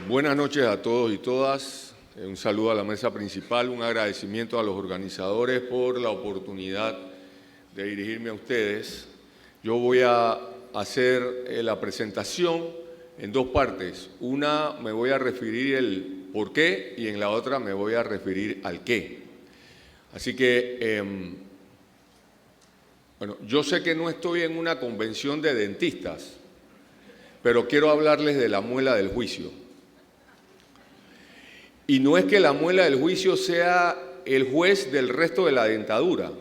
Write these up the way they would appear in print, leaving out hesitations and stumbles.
Buenas noches a todos y todas. Un saludo a la mesa principal, un agradecimiento a los organizadores por la oportunidad de dirigirme a ustedes. Yo voy a hacer la presentación en dos partes. Una me voy a referir el por qué y en la otra me voy a referir al qué. Así que, bueno, yo sé que no estoy en una convención de dentistas, pero quiero hablarles de la muela del juicio. Y no es que la muela del juicio sea el juez del resto de la dentadura.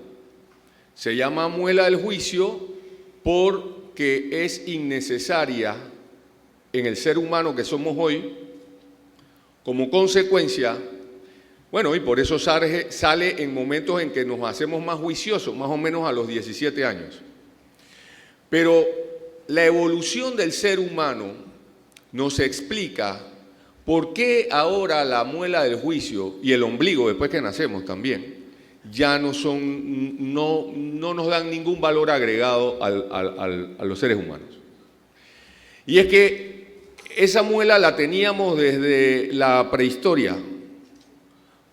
Se llama muela del juicio porque es innecesaria en el ser humano que somos hoy, como consecuencia, bueno, y por eso sale en momentos en que nos hacemos más juiciosos, más o menos a los 17 años. Pero la evolución del ser humano nos explica por qué ahora la muela del juicio y el ombligo, después que nacemos también, ya no nos dan ningún valor agregado a los seres humanos. Y es que esa muela la teníamos desde la prehistoria,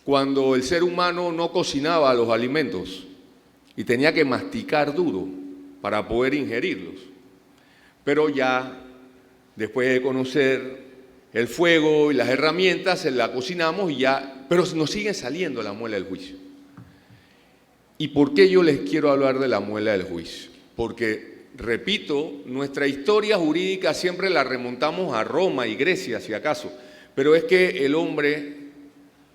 cuando el ser humano no cocinaba los alimentos y tenía que masticar duro para poder ingerirlos. Pero ya, después de conocer el fuego y las herramientas, la cocinamos y ya, pero nos sigue saliendo la muela del juicio. ¿Y por qué yo les quiero hablar de la muela del juicio? Porque, repito, nuestra historia jurídica siempre la remontamos a Roma y Grecia, si acaso, pero es que el hombre,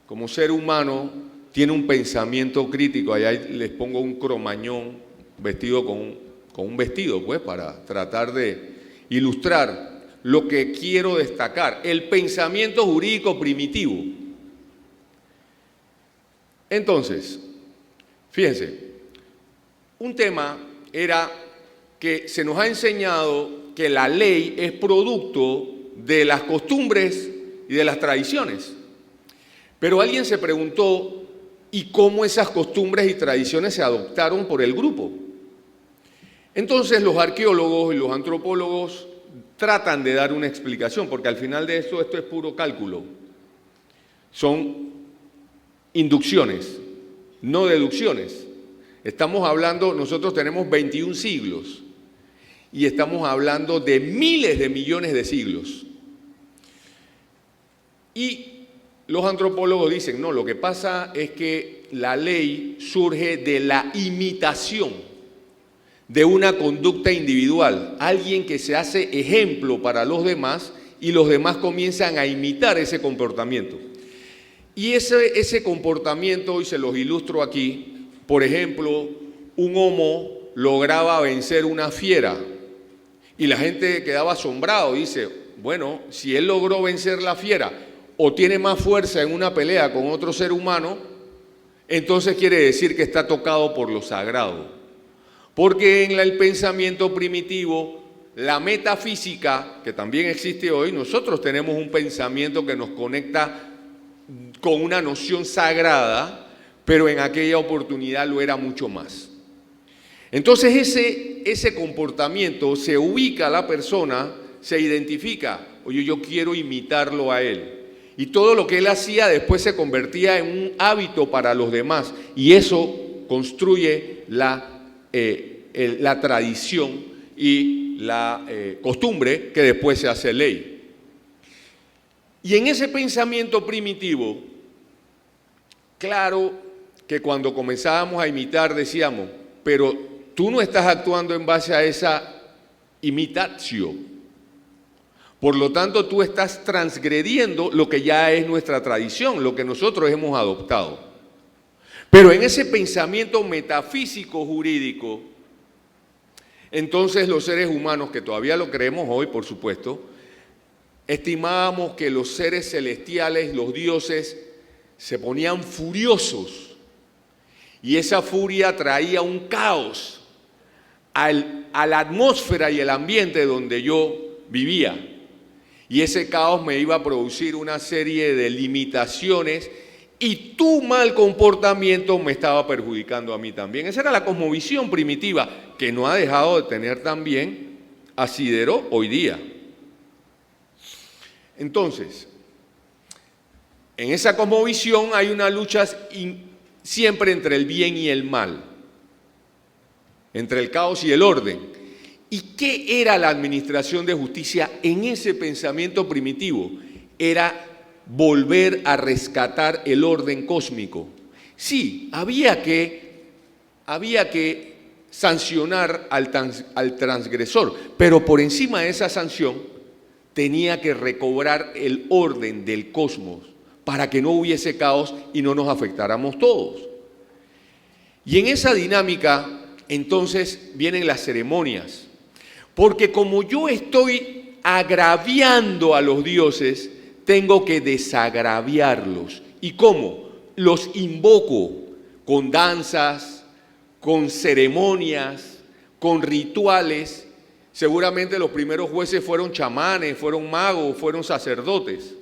como ser humano, tiene un pensamiento crítico. Allá les pongo un cromañón vestido con un vestido, pues, para tratar de ilustrar lo que quiero destacar, el pensamiento jurídico primitivo. Entonces, fíjense, un tema era que se nos ha enseñado que la ley es producto de las costumbres y de las tradiciones. Pero alguien se preguntó, ¿y cómo esas costumbres y tradiciones se adoptaron por el grupo? Entonces los arqueólogos y los antropólogos tratan de dar una explicación, porque al final de esto es puro cálculo. Son inducciones, no deducciones. Estamos hablando, nosotros tenemos 21 siglos y estamos hablando de miles de millones de siglos. Y los antropólogos dicen, no, lo que pasa es que la ley surge de la imitación de una conducta individual, alguien que se hace ejemplo para los demás y los demás comienzan a imitar ese comportamiento. Y ese comportamiento, y se los ilustro aquí, por ejemplo, un homo lograba vencer una fiera y la gente quedaba asombrado, dice, bueno, si él logró vencer la fiera o tiene más fuerza en una pelea con otro ser humano, entonces quiere decir que está tocado por lo sagrado. Porque en el pensamiento primitivo, la metafísica, que también existe hoy, nosotros tenemos un pensamiento que nos conecta con una noción sagrada, pero en aquella oportunidad lo era mucho más. Entonces ese comportamiento se ubica a la persona, se identifica, oye, yo quiero imitarlo a él. Y todo lo que él hacía después se convertía en un hábito para los demás, y eso construye la tradición y la costumbre que después se hace ley. Y en ese pensamiento primitivo, claro que cuando comenzábamos a imitar decíamos, pero tú no estás actuando en base a esa imitación. Por lo tanto, tú estás transgrediendo lo que ya es nuestra tradición, lo que nosotros hemos adoptado. Pero en ese pensamiento metafísico jurídico, entonces los seres humanos, que todavía lo creemos hoy, por supuesto, estimábamos que los seres celestiales, los dioses, se ponían furiosos y esa furia traía un caos a la atmósfera y el ambiente donde yo vivía. Y ese caos me iba a producir una serie de limitaciones y tu mal comportamiento me estaba perjudicando a mí también. Esa era la cosmovisión primitiva que no ha dejado de tener también asidero hoy día. Entonces, en esa cosmovisión hay una lucha siempre entre el bien y el mal, entre el caos y el orden. ¿Y qué era la administración de justicia en ese pensamiento primitivo? Era volver a rescatar el orden cósmico. Sí, había que sancionar al transgresor, pero por encima de esa sanción tenía que recobrar el orden del cosmos para que no hubiese caos y no nos afectáramos todos. Y en esa dinámica, entonces, vienen las ceremonias. Porque como yo estoy agraviando a los dioses, tengo que desagraviarlos. ¿Y cómo? Los invoco con danzas, con ceremonias, con rituales. Seguramente los primeros jueces fueron chamanes, fueron magos, fueron sacerdotes,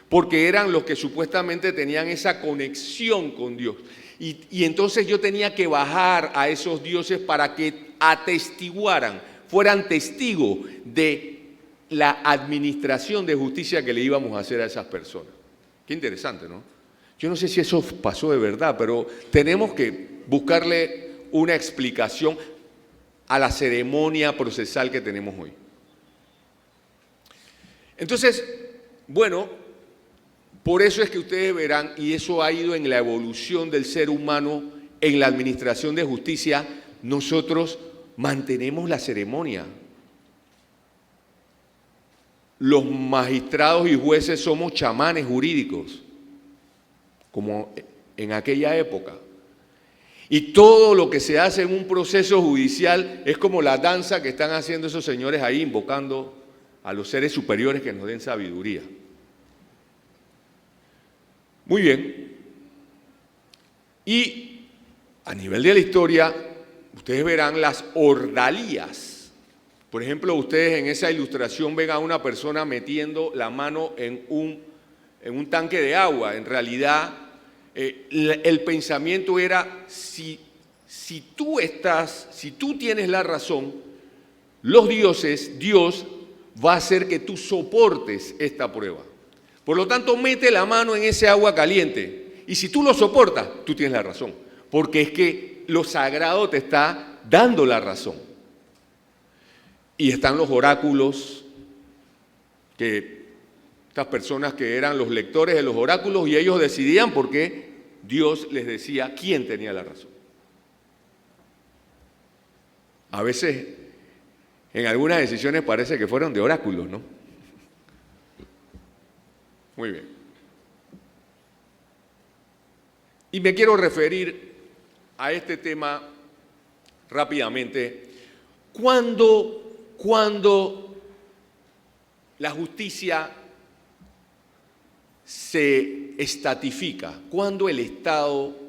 porque eran los que supuestamente tenían esa conexión con Dios. Y entonces yo tenía que bajar a esos dioses para que atestiguaran, fueran testigos de la administración de justicia que le íbamos a hacer a esas personas. Qué interesante, ¿no? Yo no sé si eso pasó de verdad, pero tenemos que buscarle una explicación a la ceremonia procesal que tenemos hoy. Entonces, bueno, por eso es que ustedes verán, y eso ha ido en la evolución del ser humano en la administración de justicia, nosotros mantenemos la ceremonia. Los magistrados y jueces somos chamanes jurídicos, como en aquella época. Y todo lo que se hace en un proceso judicial es como la danza que están haciendo esos señores ahí, invocando a los seres superiores que nos den sabiduría. Muy bien. Y a nivel de la historia, ustedes verán las ordalías. Por ejemplo, ustedes en esa ilustración ven a una persona metiendo la mano en un tanque de agua. En realidad, el pensamiento era, si tú tienes la razón, Dios va a hacer que tú soportes esta prueba. Por lo tanto, mete la mano en ese agua caliente. Y si tú lo soportas, tú tienes la razón. Porque es que lo sagrado te está dando la razón. Y están los oráculos, que estas personas que eran los lectores de los oráculos, y ellos decidían porque Dios les decía quién tenía la razón. A veces, en algunas decisiones parece que fueron de oráculos, ¿no? Muy bien. Y me quiero referir a este tema rápidamente. Cuando la justicia se estatifica, cuando el Estado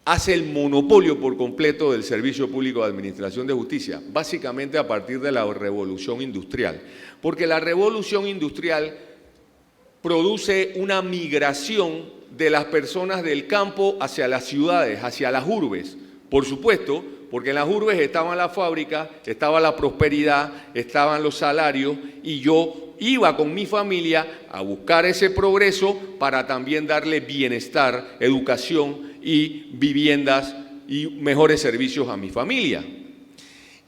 hace el monopolio por completo del servicio público de administración de justicia, básicamente a partir de la revolución industrial, porque la revolución industrial produce una migración de las personas del campo hacia las ciudades, hacia las urbes, por supuesto, porque en las urbes estaban las fábricas, estaba la prosperidad, estaban los salarios, y yo iba con mi familia a buscar ese progreso para también darle bienestar, educación y viviendas y mejores servicios a mi familia.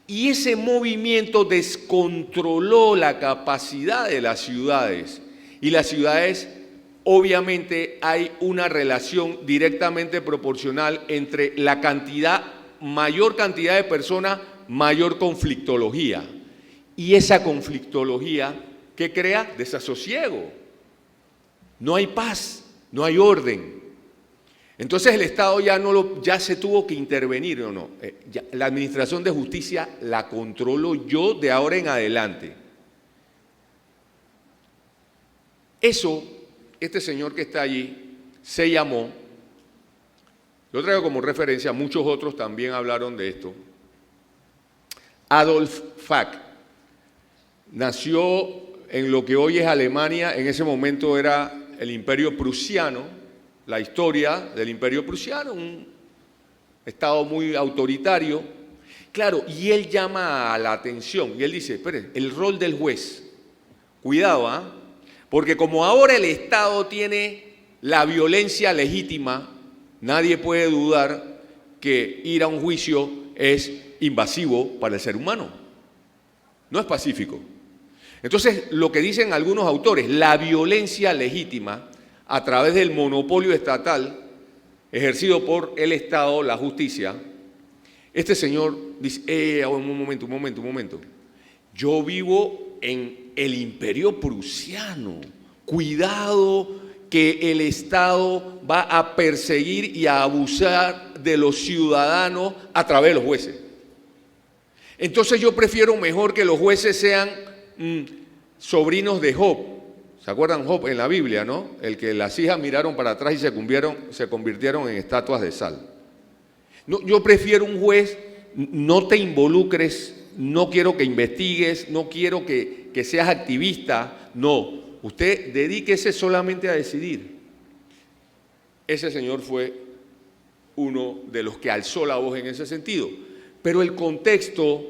Y ese movimiento descontroló la capacidad de las ciudades. Y las ciudades, obviamente, hay una relación directamente proporcional entre la mayor cantidad de personas, mayor conflictología. Y esa conflictología, ¿qué crea? Desasosiego. No hay paz, no hay orden. Entonces el Estado ya se tuvo que intervenir, ¿o no? La administración de justicia la controlo yo de ahora en adelante. Eso, este señor que está allí, se llamó, lo traigo como referencia, muchos otros también hablaron de esto, Adolf Fack. Nació en lo que hoy es Alemania, en ese momento era el Imperio Prusiano, la historia del Imperio Prusiano, un estado muy autoritario. Claro, y él llama a la atención, y él dice, espere, el rol del juez. Cuidado, ¿ah? Porque como ahora el Estado tiene la violencia legítima, nadie puede dudar que ir a un juicio es invasivo para el ser humano. No es pacífico. Entonces, lo que dicen algunos autores, la violencia legítima a través del monopolio estatal ejercido por el Estado, la justicia, este señor dice, un momento. Yo vivo en el Imperio Prusiano. Cuidado que el Estado va a perseguir y a abusar de los ciudadanos a través de los jueces. Entonces yo prefiero mejor que los jueces sean sobrinos de Job. ¿Se acuerdan Job en la Biblia, no? El que las hijas miraron para atrás y se convirtieron en estatuas de sal. No, yo prefiero un juez, no te involucres, no quiero que investigues, no quiero que seas activista, no. Usted dedíquese solamente a decidir. Ese señor fue uno de los que alzó la voz en ese sentido. Pero el contexto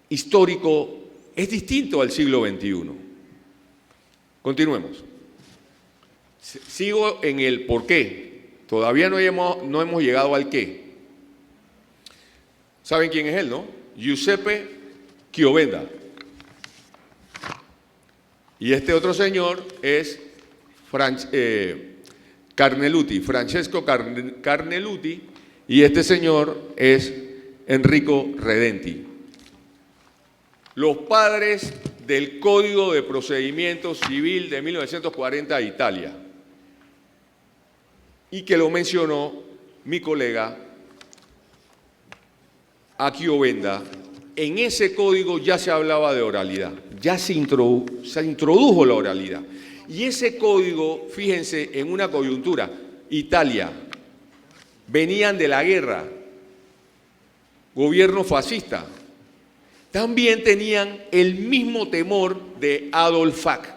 histórico es distinto al siglo XXI. Continuemos. Sigo en el por qué. Todavía no hemos llegado al qué. ¿Saben quién es él, no? Giuseppe Chiovenda. Y este otro señor es Carneluti, Francesco Carneluti, y este señor es Enrico Redenti. Los padres del Código de Procedimiento Civil de 1940 de Italia, y que lo mencionó mi colega Chiovenda. En ese código ya se hablaba de oralidad, ya se introdujo la oralidad. Y ese código, fíjense, en una coyuntura, Italia, venían de la guerra, gobierno fascista, también tenían el mismo temor de Adolf Sack,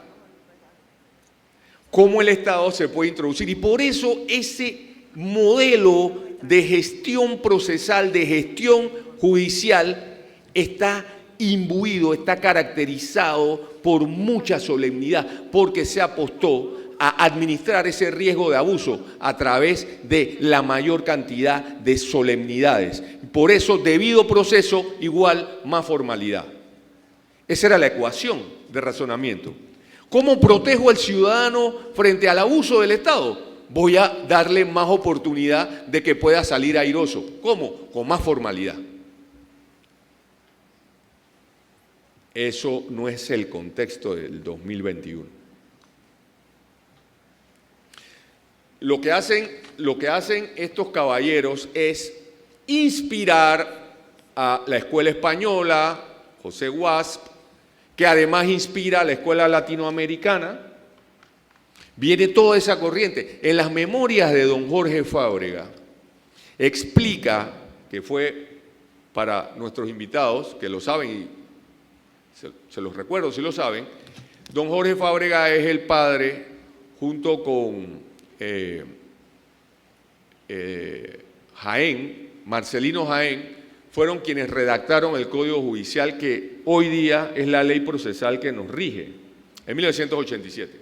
cómo el Estado se puede introducir. Y por eso ese modelo de gestión procesal, de gestión judicial, está imbuido, está caracterizado por mucha solemnidad, porque se apostó a administrar ese riesgo de abuso a través de la mayor cantidad de solemnidades. Por eso, debido proceso igual más formalidad. Esa era la ecuación de razonamiento. ¿Cómo protejo al ciudadano frente al abuso del Estado? Voy a darle más oportunidad de que pueda salir airoso. ¿Cómo? Con más formalidad. Eso no es el contexto del 2021. Lo que hacen estos caballeros es inspirar a la escuela española, José Wasp, que además inspira a la escuela latinoamericana. Viene toda esa corriente. En las memorias de don Jorge Fábrega, explica, que fue para nuestros invitados, que lo saben y se los recuerdo si lo saben, don Jorge Fábrega es el padre, junto con Jaén, Marcelino Jaén, fueron quienes redactaron el Código Judicial que hoy día es la ley procesal que nos rige, en 1987.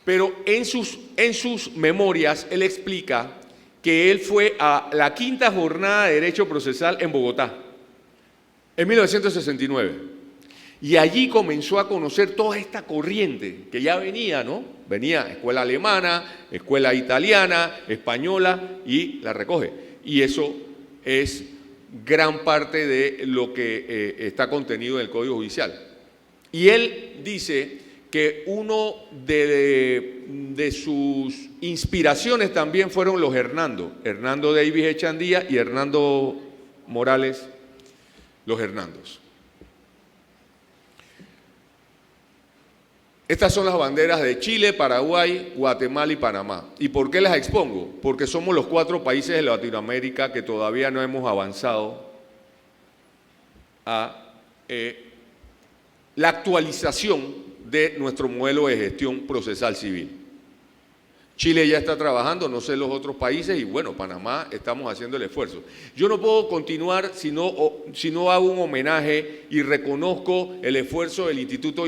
Pero en sus memorias él explica que él fue a la quinta jornada de Derecho Procesal en Bogotá, en 1969. Y allí comenzó a conocer toda esta corriente que ya venía, ¿no? Venía escuela alemana, escuela italiana, española, y la recoge. Y eso es gran parte de lo que está contenido en el Código Judicial. Y él dice que uno de sus inspiraciones también fueron los Hernando Davis Echandía y Hernando Morales, los Hernandos. Estas son las banderas de Chile, Paraguay, Guatemala y Panamá. ¿Y por qué las expongo? Porque somos los 4 países de Latinoamérica que todavía no hemos avanzado a la actualización de nuestro modelo de gestión procesal civil. Chile ya está trabajando, no sé los otros países, y bueno, Panamá estamos haciendo el esfuerzo. Yo no puedo continuar si no hago un homenaje y reconozco el esfuerzo del Instituto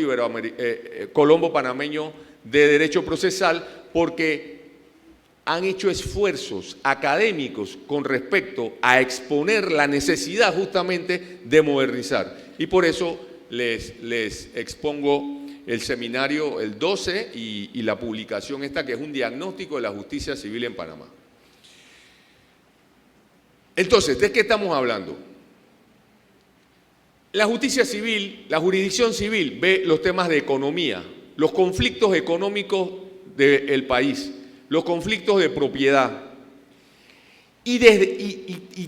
Colombo Panameño de Derecho Procesal, porque han hecho esfuerzos académicos con respecto a exponer la necesidad justamente de modernizar. Y por eso les expongo el seminario el 12 y la publicación esta, que es un diagnóstico de la justicia civil en Panamá. Entonces, ¿de qué estamos hablando? La justicia civil, la jurisdicción civil ve los temas de economía, los conflictos económicos del país, los conflictos de propiedad. Y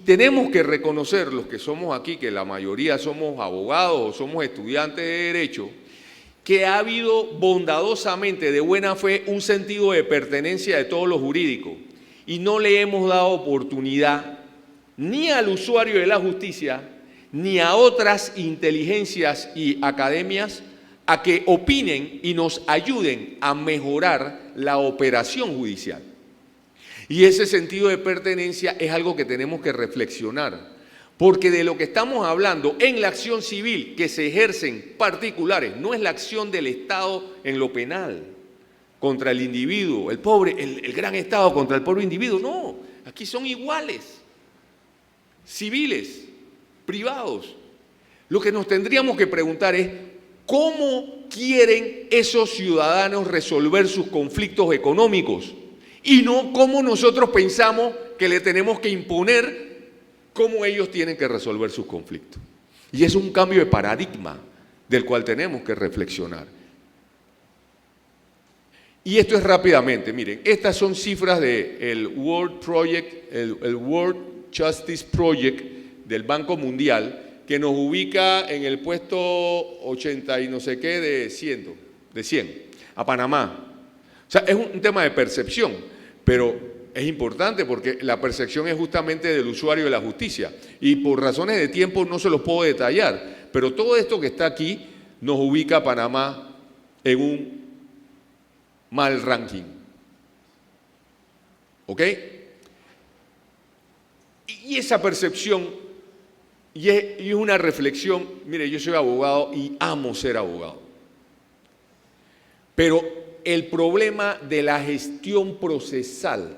tenemos que reconocer, los que somos aquí, que la mayoría somos abogados o somos estudiantes de Derecho, que ha habido bondadosamente, de buena fe, un sentido de pertenencia de todos los jurídicos, y no le hemos dado oportunidad ni al usuario de la justicia, ni a otras inteligencias y academias a que opinen y nos ayuden a mejorar la operación judicial. Y ese sentido de pertenencia es algo que tenemos que reflexionar. Porque de lo que estamos hablando en la acción civil que se ejercen particulares, no es la acción del Estado en lo penal, contra el individuo, el pobre, el gran Estado contra el pobre individuo, no, aquí son iguales, civiles, privados. Lo que nos tendríamos que preguntar es, ¿cómo quieren esos ciudadanos resolver sus conflictos económicos? Y no cómo nosotros pensamos que le tenemos que imponer cómo ellos tienen que resolver sus conflictos. Y es un cambio de paradigma del cual tenemos que reflexionar. Y esto es rápidamente, miren, estas son cifras del World Project, el World Justice Project del Banco Mundial, que nos ubica en el puesto 80 y no sé qué de 100, a Panamá. O sea, es un tema de percepción, pero es importante porque la percepción es justamente del usuario de la justicia, y por razones de tiempo no se los puedo detallar, pero todo esto que está aquí nos ubica a Panamá en un mal ranking. ¿Ok? Y esa percepción, y es una reflexión, mire, yo soy abogado y amo ser abogado, pero el problema de la gestión procesal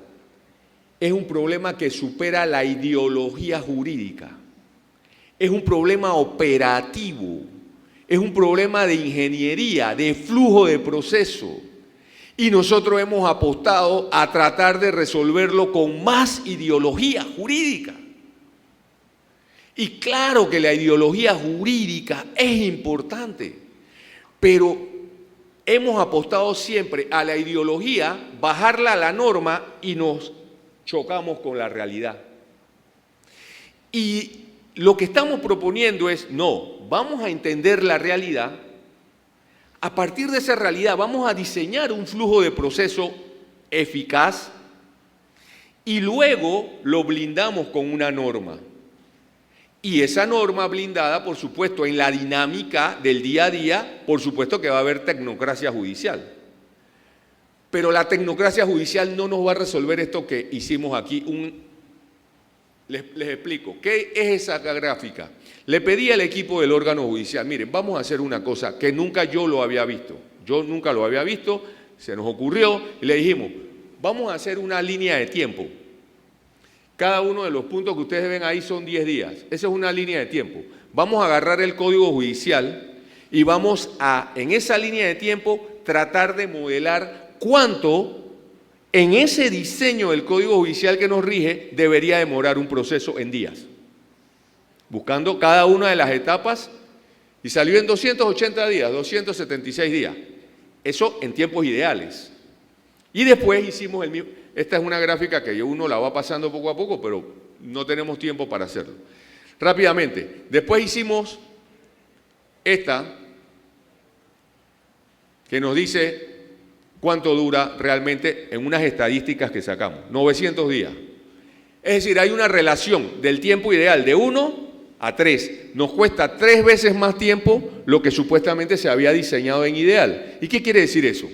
es un problema que supera la ideología jurídica, es un problema operativo, es un problema de ingeniería, de flujo de proceso, y nosotros hemos apostado a tratar de resolverlo con más ideología jurídica. Y claro que la ideología jurídica es importante, pero hemos apostado siempre a la ideología, bajarla a la norma, y nos chocamos con la realidad. Y lo que estamos proponiendo es, no, vamos a entender la realidad, a partir de esa realidad vamos a diseñar un flujo de proceso eficaz y luego lo blindamos con una norma. Y esa norma blindada, por supuesto, en la dinámica del día a día, por supuesto que va a haber tecnocracia judicial. Pero la tecnocracia judicial no nos va a resolver esto que hicimos aquí. Les explico. ¿Qué es esa gráfica? Le pedí al equipo del órgano judicial, miren, vamos a hacer una cosa que nunca yo lo había visto. Yo nunca lo había visto, se nos ocurrió y le dijimos, vamos a hacer una línea de tiempo. Cada uno de los puntos que ustedes ven ahí son 10 días. Esa es una línea de tiempo. Vamos a agarrar el Código Judicial y vamos a, en esa línea de tiempo, tratar de modelar cuánto en ese diseño del Código Judicial que nos rige debería demorar un proceso en días. Buscando cada una de las etapas, y salió en 280 días, 276 días. Eso en tiempos ideales. Y después hicimos el mismo. Esta es una gráfica que uno la va pasando poco a poco, pero no tenemos tiempo para hacerlo. Rápidamente, después hicimos esta, que nos dice cuánto dura realmente en unas estadísticas que sacamos, 900 días. Es decir, hay una relación del tiempo ideal de 1 a 3. Nos cuesta 3 veces más tiempo lo que supuestamente se había diseñado en ideal. ¿Y qué quiere decir eso?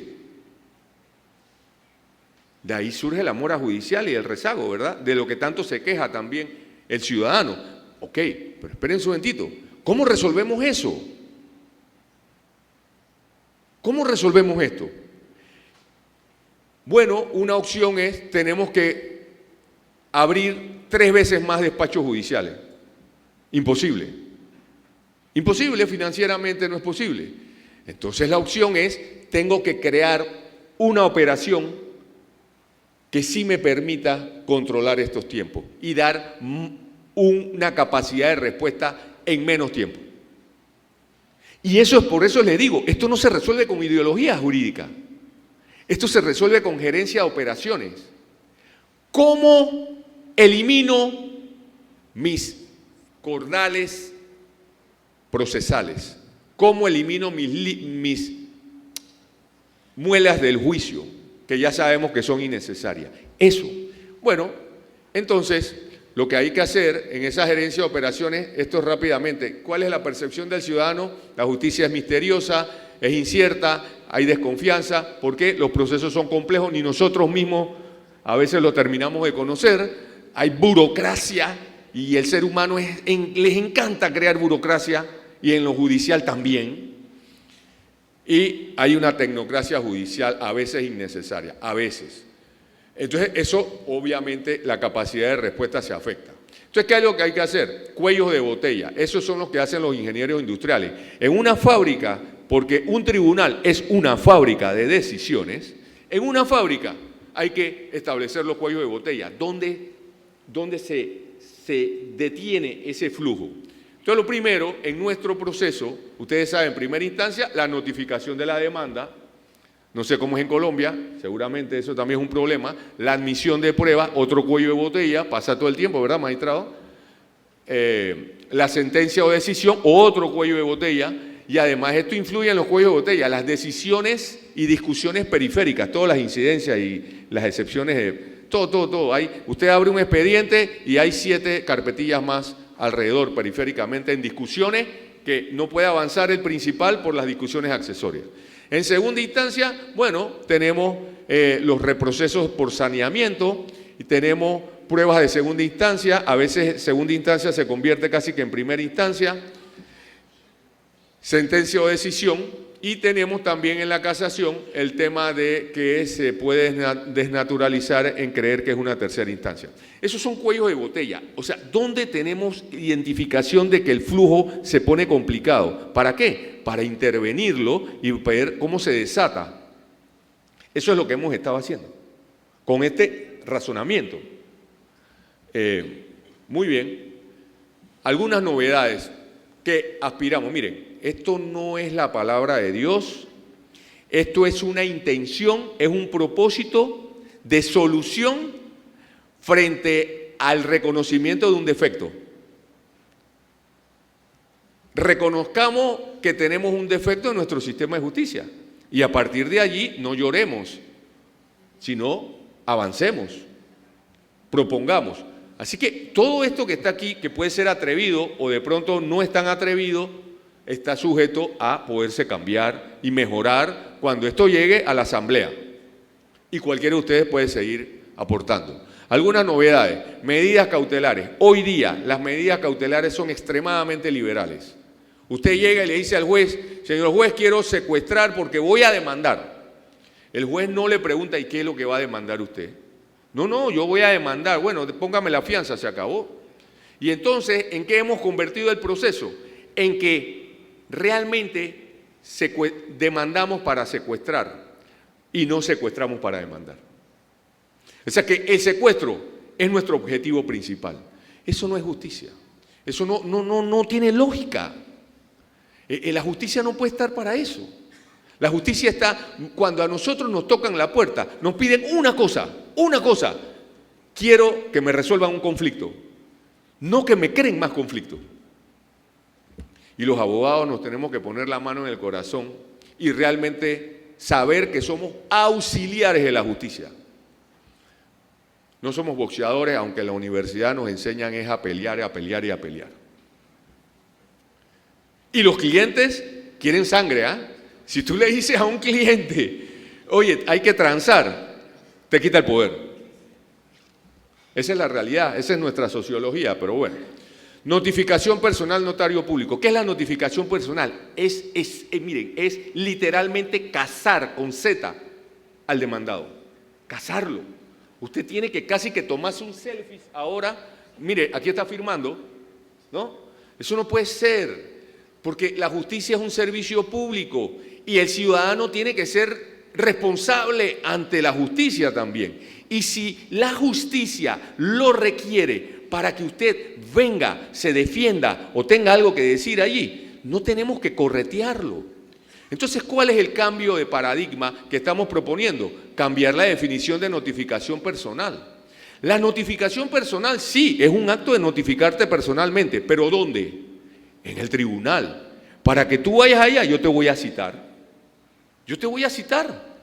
De ahí surge la mora judicial y el rezago, ¿verdad? De lo que tanto se queja también el ciudadano. Ok, pero esperen un momentito. ¿Cómo resolvemos eso? ¿Cómo resolvemos esto? Bueno, una opción es, tenemos que abrir 3 veces más despachos judiciales. Imposible. Imposible, financieramente no es posible. Entonces la opción es, tengo que crear una operación que sí me permita controlar estos tiempos y dar una capacidad de respuesta en menos tiempo. Y eso es por eso les digo, esto no se resuelve con ideología jurídica, esto se resuelve con gerencia de operaciones. ¿Cómo elimino mis cordales procesales? ¿Cómo elimino mis muelas del juicio, que ya sabemos que son innecesarias? Eso. Bueno, entonces, lo que hay que hacer en esa gerencia de operaciones, esto es rápidamente, ¿cuál es la percepción del ciudadano? La justicia es misteriosa, es incierta, hay desconfianza, porque los procesos son complejos, ni nosotros mismos a veces lo terminamos de conocer, hay burocracia y el ser humano les encanta crear burocracia y en lo judicial también. Y hay una tecnocracia judicial a veces innecesaria, a veces. Entonces, eso obviamente la capacidad de respuesta se afecta. Entonces, ¿qué es lo que hay que hacer? Cuellos de botella. Esos son los que hacen los ingenieros industriales. En una fábrica, porque un tribunal es una fábrica de decisiones, en una fábrica hay que establecer los cuellos de botella. ¿Dónde se detiene ese flujo? Entonces, lo primero, en nuestro proceso, ustedes saben, en primera instancia, la notificación de la demanda. No sé cómo es en Colombia, seguramente eso también es un problema. La admisión de prueba, otro cuello de botella, pasa todo el tiempo, ¿verdad, magistrado? La sentencia o decisión, otro cuello de botella. Y además esto influye en los cuellos de botella, las decisiones y discusiones periféricas, todas las incidencias y las excepciones, todo. Usted abre un expediente y hay 7 carpetillas más alrededor periféricamente en discusiones que no puede avanzar el principal por las discusiones accesorias. En segunda instancia, bueno, tenemos los reprocesos por saneamiento y tenemos pruebas de segunda instancia, a veces segunda instancia se convierte casi que en primera instancia, sentencia o decisión, y tenemos también en la casación el tema de que se puede desnaturalizar en creer que es una tercera instancia. Esos son cuellos de botella, o sea, ¿dónde tenemos identificación de que el flujo se pone complicado? ¿Para qué? Para intervenirlo y ver cómo se desata. Eso es lo que hemos estado haciendo con este razonamiento. Muy bien. Algunas novedades que aspiramos. Miren, esto no es la palabra de Dios, esto es una intención, es un propósito de solución frente al reconocimiento de un defecto. Reconozcamos que tenemos un defecto en nuestro sistema de justicia y a partir de allí no lloremos, sino avancemos, propongamos. Así que todo esto que está aquí, que puede ser atrevido o de pronto no es tan atrevido, está sujeto a poderse cambiar y mejorar cuando esto llegue a la asamblea. Y cualquiera de ustedes puede seguir aportando. Algunas novedades, medidas cautelares. Hoy día las medidas cautelares son extremadamente liberales. Usted llega y le dice al juez, señor juez, quiero secuestrar porque voy a demandar. El juez no le pregunta, ¿y qué es lo que va a demandar usted? No, yo voy a demandar. Bueno, póngame la fianza, se acabó. Y entonces, ¿en qué hemos convertido el proceso? En que realmente demandamos para secuestrar y no secuestramos para demandar. O sea que el secuestro es nuestro objetivo principal. Eso no es justicia. Eso no tiene lógica. La justicia no puede estar para eso. La justicia está cuando a nosotros nos tocan la puerta, nos piden una cosa. Quiero que me resuelvan un conflicto, no que me creen más conflictos. Y los abogados nos tenemos que poner la mano en el corazón y realmente saber que somos auxiliares de la justicia. No somos boxeadores, aunque en la universidad nos enseñan es a pelear, a pelear y a pelear. Y los clientes quieren sangre, ¿ah? Si tú le dices a un cliente, oye, hay que transar, te quita el poder. Esa es la realidad, esa es nuestra sociología, pero bueno. Notificación personal, notario público. ¿Qué es la notificación personal? Miren, es literalmente cazar con Z al demandado. Cazarlo. Usted tiene que casi que tomarse un selfie ahora. Mire, aquí está firmando, ¿no? Eso no puede ser, porque la justicia es un servicio público y el ciudadano tiene que ser responsable ante la justicia también. Y si la justicia lo requiere para que usted venga, se defienda o tenga algo que decir allí, no tenemos que corretearlo. Entonces, ¿cuál es el cambio de paradigma que estamos proponiendo? Cambiar la definición de notificación personal. La notificación personal sí, es un acto de notificarte personalmente, pero ¿dónde? En el tribunal. Para que tú vayas allá, yo te voy a citar. Yo te voy a citar.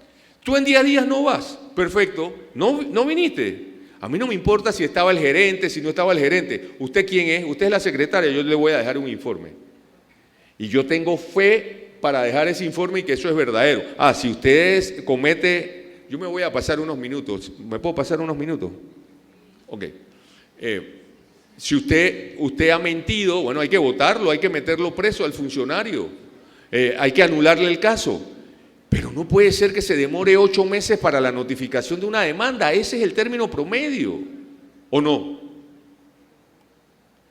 Tú en 10 días no vas. Perfecto. No viniste. A mí no me importa si estaba el gerente, si no estaba el gerente. ¿Usted quién es? Usted es la secretaria, yo le voy a dejar un informe. Y yo tengo fe para dejar ese informe y que eso es verdadero. Si usted comete... Yo me voy a pasar unos minutos. ¿Me puedo pasar unos minutos? Ok. Si usted ha mentido, bueno, hay que votarlo, hay que meterlo preso al funcionario. Hay que anularle el caso. Pero no puede ser que se demore 8 meses para la notificación de una demanda. Ese es el término promedio, ¿o no?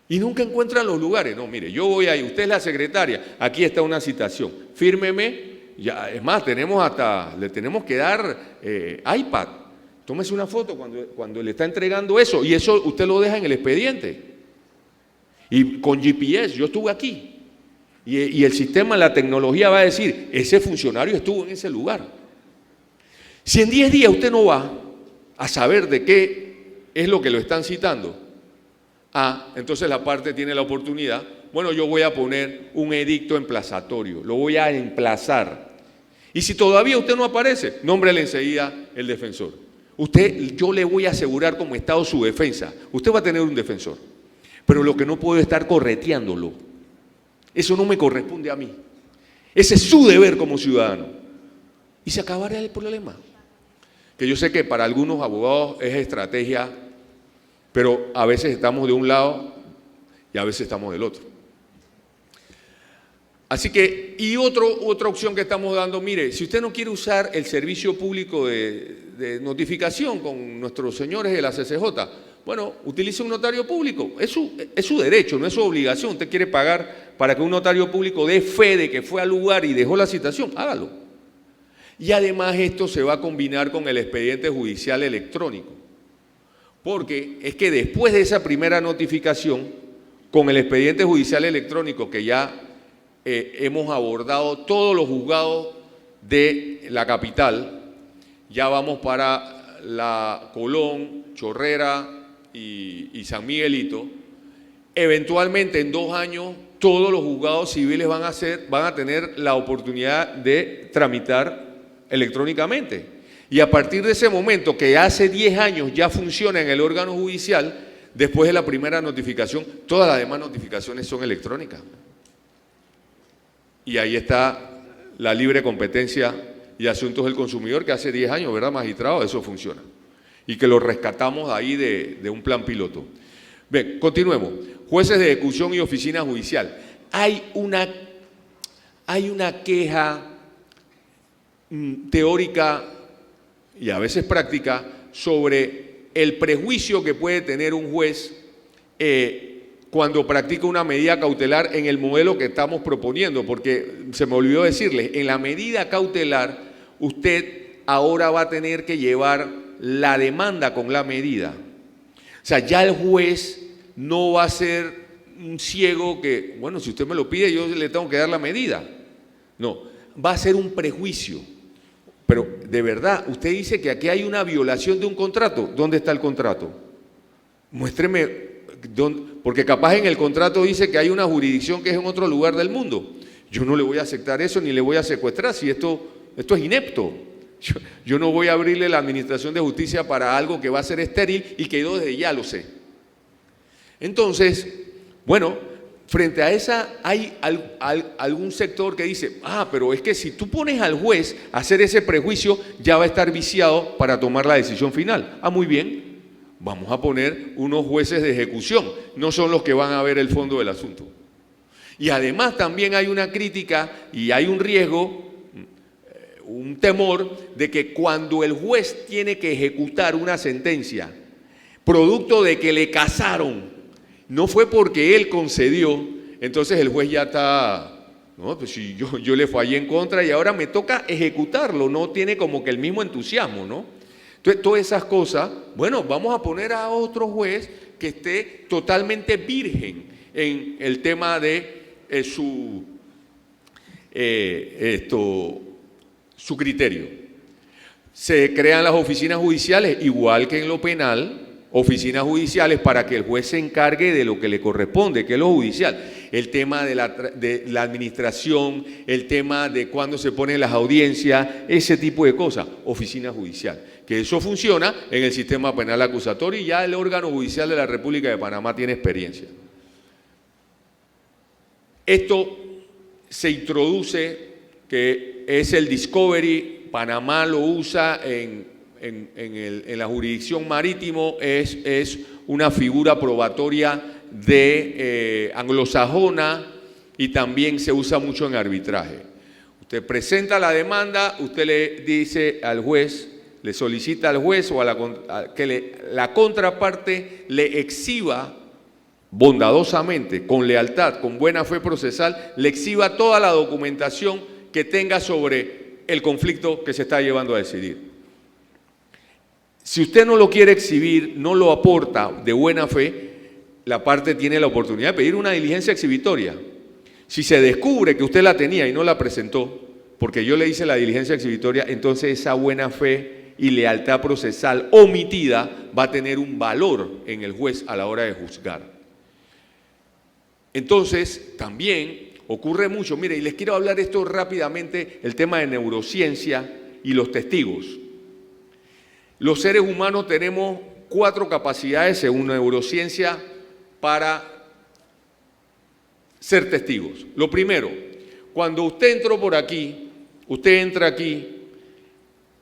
Y nunca encuentran los lugares. No, mire, yo voy ahí, usted es la secretaria, aquí está una citación, fírmeme. Ya, es más, le tenemos que dar iPad. Tómese una foto cuando le está entregando eso, y eso usted lo deja en el expediente. Y con GPS, yo estuve aquí. Y el sistema, la tecnología va a decir, ese funcionario estuvo en ese lugar. Si en 10 días usted no va a saber de qué es lo que lo están citando, entonces la parte tiene la oportunidad, bueno, yo voy a poner un edicto emplazatorio, lo voy a emplazar. Y si todavía usted no aparece, nómbrele enseguida el defensor. Yo le voy a asegurar como Estado su defensa. Usted va a tener un defensor, pero lo que no puedo es estar correteándolo. Eso no me corresponde a mí. Ese es su deber como ciudadano. Y se acabará el problema. Que yo sé que para algunos abogados es estrategia, pero a veces estamos de un lado y a veces estamos del otro. Así que, y otra opción que estamos dando, mire, si usted no quiere usar el servicio público de notificación con nuestros señores de la CCJ, bueno, utilice un notario público. Es su derecho, no es su obligación. Usted quiere pagar para que un notario público dé fe de que fue al lugar y dejó la citación, hágalo. Y además esto se va a combinar con el expediente judicial electrónico. Porque es que después de esa primera notificación, con el expediente judicial electrónico que ya hemos abordado todos los juzgados de la capital, ya vamos para la Colón, Chorrera y San Miguelito. Eventualmente en 2 años todos los juzgados civiles van a tener la oportunidad de tramitar electrónicamente. Y a partir de ese momento, que hace 10 años ya funciona en el órgano judicial, después de la primera notificación, todas las demás notificaciones son electrónicas. Y ahí está la libre competencia y asuntos del consumidor, que hace 10 años, ¿verdad, magistrado? Eso funciona. Y que lo rescatamos ahí de un plan piloto. Bien, continuemos. Jueces de ejecución y oficina judicial. Hay una queja teórica y a veces práctica sobre el prejuicio que puede tener un juez cuando practica una medida cautelar en el modelo que estamos proponiendo, porque se me olvidó decirles, en la medida cautelar usted ahora va a tener que llevar la demanda con la medida. O sea, ya el juez no va a ser un ciego que, bueno, si usted me lo pide, yo le tengo que dar la medida. No, va a ser un prejuicio. Pero, de verdad, usted dice que aquí hay una violación de un contrato. ¿Dónde está el contrato? Muéstreme, porque capaz en el contrato dice que hay una jurisdicción que es en otro lugar del mundo. Yo no le voy a aceptar eso ni le voy a secuestrar si esto es inepto. Yo no voy a abrirle la administración de justicia para algo que va a ser estéril y que yo desde ya lo sé. Entonces, bueno, frente a esa hay algún sector que dice, pero es que si tú pones al juez a hacer ese prejuicio, ya va a estar viciado para tomar la decisión final. Muy bien, vamos a poner unos jueces de ejecución, no son los que van a ver el fondo del asunto. Y además también hay una crítica y hay un riesgo, un temor de que cuando el juez tiene que ejecutar una sentencia, producto de que le casaron, no fue porque él concedió, entonces el juez ya está, no, pues si yo le fallé en contra y ahora me toca ejecutarlo, no tiene como que el mismo entusiasmo, ¿no? Entonces, todas esas cosas, bueno, vamos a poner a otro juez que esté totalmente virgen en el tema de su criterio. Se crean las oficinas judiciales, igual que en lo penal, oficinas judiciales para que el juez se encargue de lo que le corresponde, que es lo judicial. El tema de la administración, el tema de cuándo se ponen las audiencias, ese tipo de cosas, oficina judicial. Que eso funciona en el sistema penal acusatorio y ya el órgano judicial de la República de Panamá tiene experiencia. Esto se introduce, que es el Discovery, Panamá lo usa en la jurisdicción marítimo, es una figura probatoria de anglosajona y también se usa mucho en arbitraje. Usted presenta la demanda, usted le dice al juez, le solicita al juez o que la contraparte le exhiba bondadosamente, con lealtad, con buena fe procesal, le exhiba toda la documentación que tenga sobre el conflicto que se está llevando a decidir. Si usted no lo quiere exhibir, no lo aporta de buena fe, la parte tiene la oportunidad de pedir una diligencia exhibitoria. Si se descubre que usted la tenía y no la presentó, porque yo le hice la diligencia exhibitoria, entonces esa buena fe y lealtad procesal omitida va a tener un valor en el juez a la hora de juzgar. Entonces, también ocurre mucho, mire, y les quiero hablar esto rápidamente, el tema de neurociencia y los testigos. Los seres humanos tenemos 4 capacidades según neurociencia para ser testigos. Lo primero, cuando usted entró por aquí, usted entra aquí,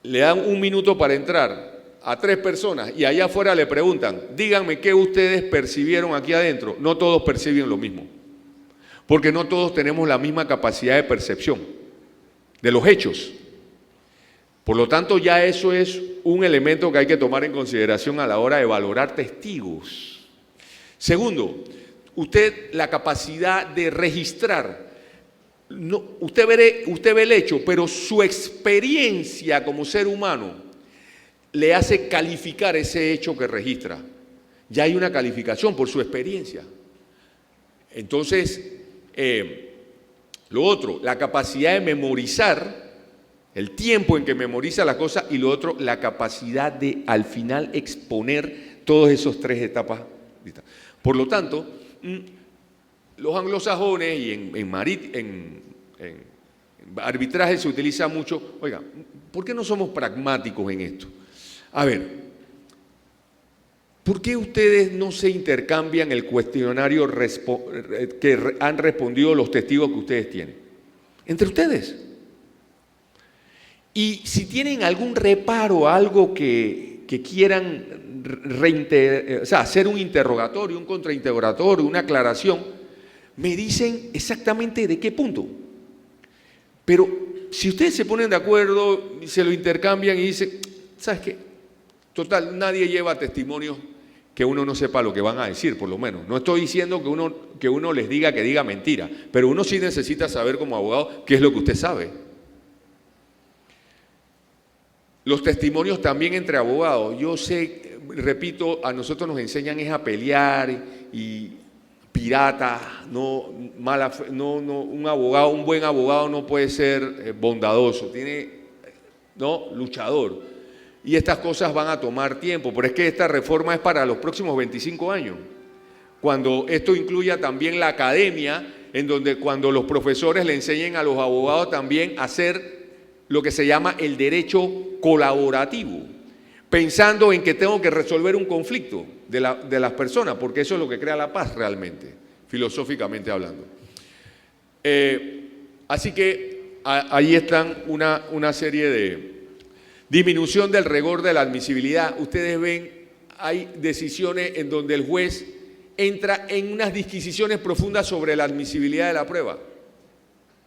le dan 1 minuto para entrar a 3 personas y allá afuera le preguntan, díganme qué ustedes percibieron aquí adentro. No todos perciben lo mismo, porque no todos tenemos la misma capacidad de percepción de los hechos. Por lo tanto, ya eso es un elemento que hay que tomar en consideración a la hora de valorar testigos. Segundo, usted la capacidad de registrar. No, usted ve el hecho, pero su experiencia como ser humano le hace calificar ese hecho que registra. Ya hay una calificación por su experiencia. Entonces, lo otro, la capacidad de memorizar, el tiempo en que memoriza las cosas, y lo otro, la capacidad de al final exponer todas esas 3 etapas. Por lo tanto, los anglosajones y en arbitraje se utiliza mucho, oiga, ¿por qué no somos pragmáticos en esto? A ver, ¿por qué ustedes no se intercambian el cuestionario que han respondido los testigos que ustedes tienen? Entre ustedes. Y si tienen algún reparo, algo que quieran hacer un interrogatorio, un contrainterrogatorio, una aclaración, me dicen exactamente de qué punto. Pero si ustedes se ponen de acuerdo, se lo intercambian y dicen, ¿sabes qué? Total, nadie lleva testimonios que uno no sepa lo que van a decir, por lo menos. No estoy diciendo que uno les diga que diga mentira, pero uno sí necesita saber como abogado qué es lo que usted sabe. Los testimonios también entre abogados. Yo sé, repito, a nosotros nos enseñan es a pelear y pirata, un buen abogado no puede ser bondadoso, luchador. Y estas cosas van a tomar tiempo, pero es que esta reforma es para los próximos 25 años. Cuando esto incluya también la academia, en donde cuando los profesores le enseñen a los abogados también a hacer lo que se llama el derecho colaborativo, pensando en que tengo que resolver un conflicto de las personas, porque eso es lo que crea la paz realmente. filosóficamente hablando. Así que ahí están una serie de disminución del rigor de la admisibilidad. Ustedes ven, hay decisiones en donde el juez entra en unas disquisiciones profundas sobre la admisibilidad de la prueba.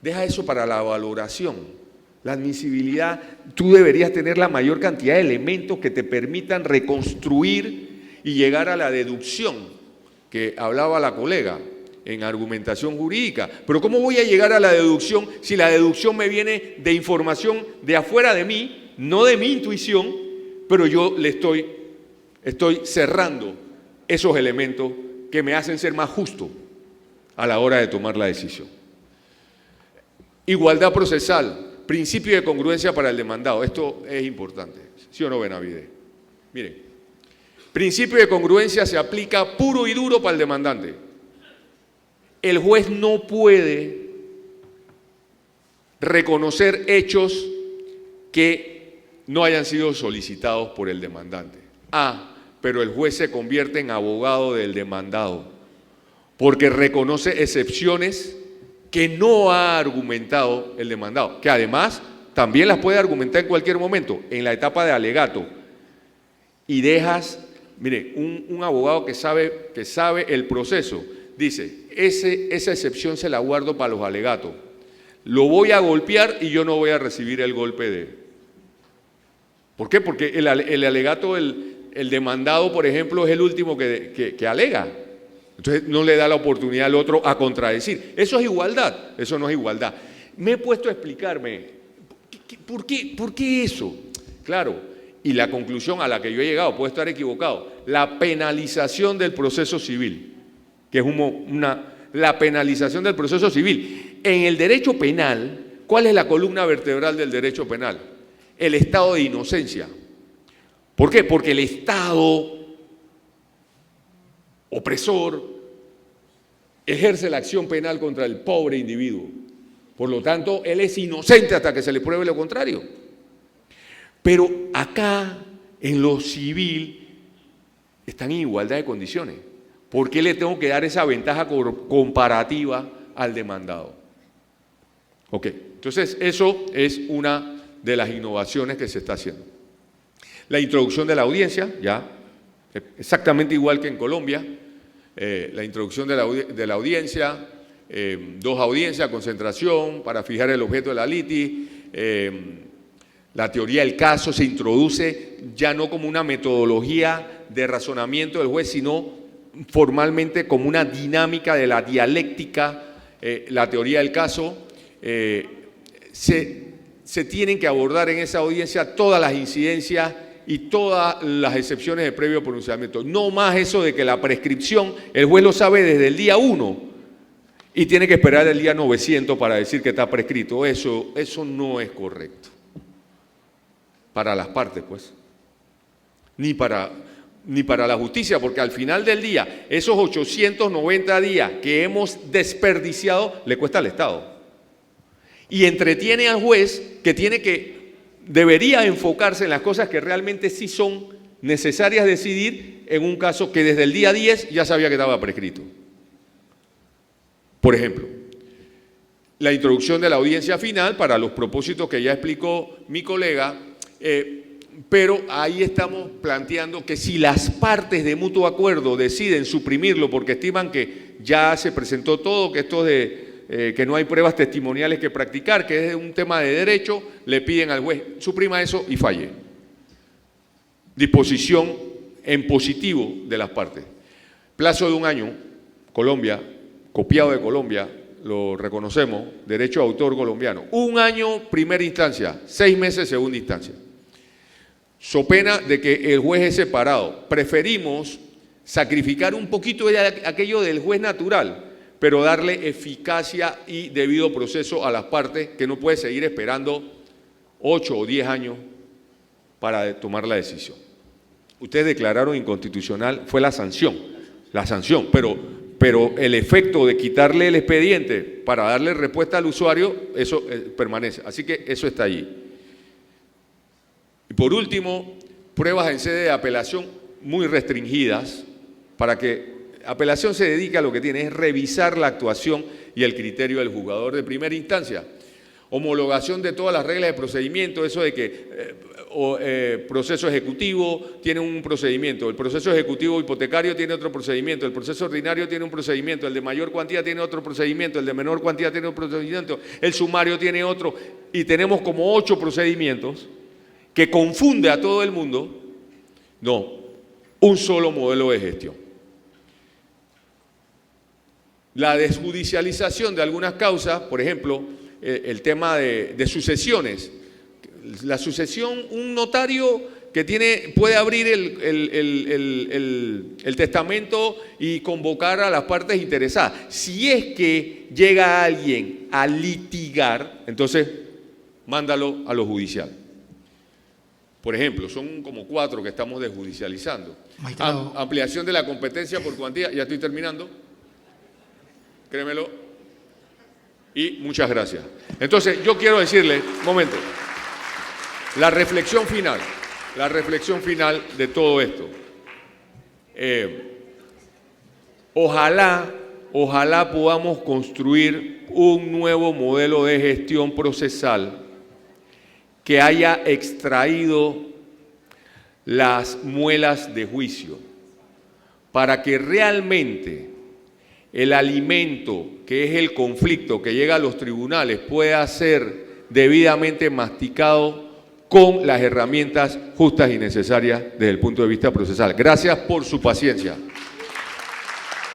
Deja eso para la valoración. La admisibilidad, tú deberías tener la mayor cantidad de elementos que te permitan reconstruir y llegar a la deducción que hablaba la colega en argumentación jurídica. Pero ¿cómo voy a llegar a la deducción si la deducción me viene de información de afuera de mí, no de mi intuición, pero yo le estoy cerrando esos elementos que me hacen ser más justo a la hora de tomar la decisión? Igualdad procesal, principio de congruencia para el demandado. Esto es importante, ¿sí o no, Benavides? Miren, principio de congruencia se aplica puro y duro para el demandante. El juez no puede reconocer hechos que no hayan sido solicitados por el demandante. Pero el juez se convierte en abogado del demandado porque reconoce excepciones que no ha argumentado el demandado, que además también las puede argumentar en cualquier momento, en la etapa de alegato. Y dejas, mire, un abogado que sabe el proceso, dice, esa excepción se la guardo para los alegatos. Lo voy a golpear y yo no voy a recibir el golpe de... ¿Por qué? Porque el alegato, el demandado, por ejemplo, es el último que alega. Entonces no le da la oportunidad al otro a contradecir. ¿Eso es igualdad? Eso no es igualdad. Me he puesto a explicarme, ¿por qué eso? Claro, y la conclusión a la que yo he llegado, puedo estar equivocado, la penalización del proceso civil, que es la penalización del proceso civil. En el derecho penal, ¿cuál es la columna vertebral del derecho penal? El estado de inocencia. ¿Por qué? Porque el Estado opresor ejerce la acción penal contra el pobre individuo. Por lo tanto, él es inocente hasta que se le pruebe lo contrario. Pero acá, en lo civil, están en igualdad de condiciones. ¿Por qué le tengo que dar esa ventaja comparativa al demandado? Ok, entonces eso es una de las innovaciones que se está haciendo. La introducción de la audiencia, ya, exactamente igual que en Colombia, la introducción de la audiencia, 2 audiencias, concentración para fijar el objeto de la litis, la teoría del caso se introduce ya no como una metodología de razonamiento del juez, sino formalmente como una dinámica de la dialéctica, la teoría del caso. Se tienen que abordar en esa audiencia todas las incidencias y todas las excepciones de previo pronunciamiento. No más eso de que la prescripción, el juez lo sabe desde el día 1 y tiene que esperar el día 900 para decir que está prescrito. Eso no es correcto. Para las partes, pues. Ni para la justicia, porque al final del día, esos 890 días que hemos desperdiciado, le cuesta al Estado. Y entretiene al juez que debería enfocarse en las cosas que realmente sí son necesarias decidir en un caso que desde el día 10 ya sabía que estaba prescrito. Por ejemplo, la introducción de la audiencia final para los propósitos que ya explicó mi colega, pero ahí estamos planteando que si las partes de mutuo acuerdo deciden suprimirlo porque estiman que ya se presentó todo, que esto que no hay pruebas testimoniales que practicar, que es un tema de derecho, le piden al juez, suprima eso y falle. Disposición en positivo de las partes. Plazo de 1 año, Colombia, copiado de Colombia, lo reconocemos, derecho de autor colombiano. 1 año, primera instancia, 6 meses, segunda instancia. So pena de que el juez es separado. Preferimos sacrificar un poquito de aquello del juez natural, pero darle eficacia y debido proceso a las partes, que no puede seguir esperando 8 o 10 años para tomar la decisión. Ustedes declararon inconstitucional, fue la sanción, pero el efecto de quitarle el expediente para darle respuesta al usuario, eso permanece. Así que eso está allí. Y por último, pruebas en sede de apelación muy restringidas para que apelación se dedica a lo que tiene es revisar la actuación y el criterio del juzgador de primera instancia. Homologación de todas las reglas de procedimiento, eso de que proceso ejecutivo tiene un procedimiento, el proceso ejecutivo hipotecario tiene otro procedimiento, el proceso ordinario tiene un procedimiento, el de mayor cuantía tiene otro procedimiento, el de menor cuantía tiene otro procedimiento, el sumario tiene otro, y tenemos como 8 procedimientos que confunde a todo el mundo. No, un solo modelo de gestión. La desjudicialización de algunas causas, por ejemplo, el tema de sucesiones. La sucesión, un notario que puede abrir el testamento y convocar a las partes interesadas. Si es que llega alguien a litigar, entonces mándalo a lo judicial. Por ejemplo, son como 4 que estamos desjudicializando. Ampliación de la competencia por cuantía, ya estoy terminando, créemelo, y muchas gracias. Entonces, yo quiero decirle, un momento, la reflexión final de todo esto. Ojalá podamos construir un nuevo modelo de gestión procesal que haya extraído las muelas de juicio para que realmente el alimento, que es el conflicto que llega a los tribunales, pueda ser debidamente masticado con las herramientas justas y necesarias desde el punto de vista procesal. Gracias por su paciencia.